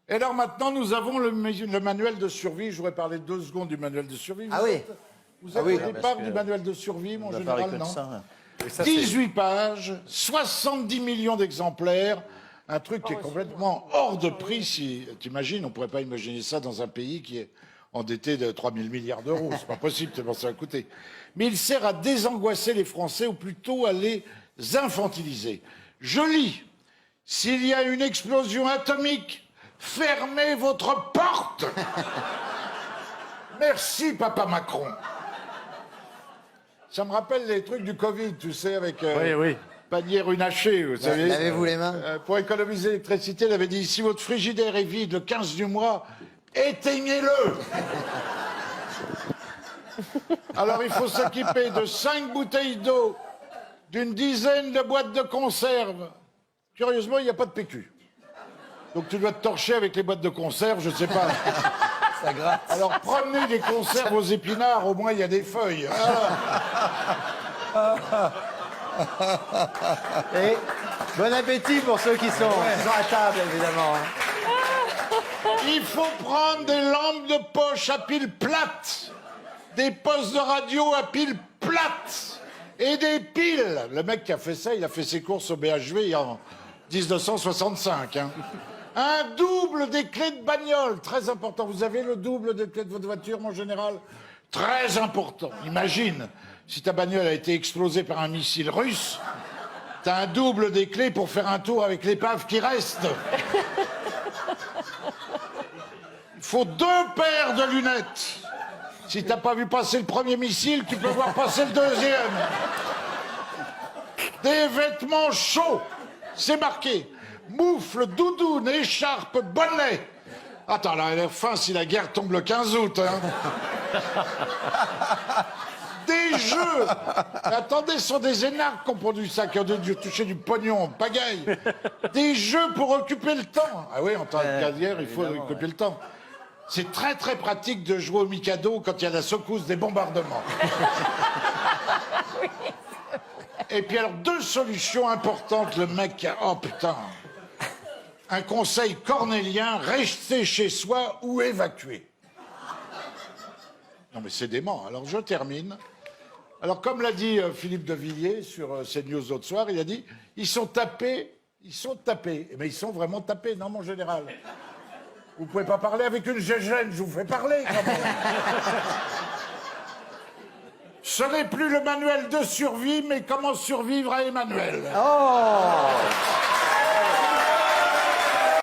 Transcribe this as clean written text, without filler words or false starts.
Et alors maintenant, nous avons le manuel de survie. Je voudrais parler 2 secondes du manuel de survie. Vous êtes au départ du manuel de survie, mon général, non? 18 pages, 70 millions d'exemplaires, un truc qui est complètement hors de prix. Si t'imagines, on ne pourrait pas imaginer ça dans un pays qui est endetté de 3 000 milliards d'euros. C'est pas possible, tellement ça va coûter. Mais il sert à désangoisser les Français, ou plutôt à les infantiliser. Je lis, s'il y a une explosion atomique, fermez votre porte. Merci, papa Macron. Ça me rappelle les trucs du Covid, tu sais, avec panier runaché, vous savez. Lavez-vous les mains. Pour économiser l'électricité, il avait dit, si votre frigidaire est vide le 15 du mois, éteignez-le. Alors il faut s'équiper de 5 bouteilles d'eau, d'une dizaine de boîtes de conserve. Curieusement, il n'y a pas de PQ. Donc tu dois te torcher avec les boîtes de conserve, je ne sais pas. Ça gratte. Alors prenez des conserves aux épinards, au moins il y a des feuilles. Et bon appétit pour ceux qui sont à table, évidemment. Il faut prendre des lampes de poche à pile plate, des postes de radio à pile plate et des piles. Le mec qui a fait ça, il a fait ses courses au BHV en 1965. Hein. Un double des clés de bagnole, très important. Vous avez le double des clés de votre voiture, mon général? Très important. Imagine, si ta bagnole a été explosée par un missile russe, t'as un double des clés pour faire un tour avec l'épave qui reste. Il faut 2 paires de lunettes. Si t'as pas vu passer le premier missile, tu peux voir passer le deuxième. Des vêtements chauds, c'est marqué. Moufle, doudoune, écharpe, bonnet. Attends, là, elle a fin si la guerre tombe le 15 août. Hein. Des jeux. Mais attendez, ce sont des énarques qui ont produit ça, qui ont dû toucher du pognon en pagaille. Des jeux pour occuper le temps. Ah oui, en tant que guerre, il faut occuper le temps. C'est très très pratique de jouer au Mikado quand il y a la secousse des bombardements. Et puis alors, 2 solutions importantes, le mec a... Oh putain. Un conseil cornélien, rester chez soi ou évacuer. Non mais c'est dément. Alors je termine. Alors comme l'a dit Philippe de Villiers sur CNews l'autre soir, il a dit, ils sont tapés. Mais ils sont vraiment tapés, non mon général? Vous pouvez pas parler avec une gégène, je vous fais parler quand même. Ce n'est plus le manuel de survie, mais comment survivre à Emmanuel. Oh!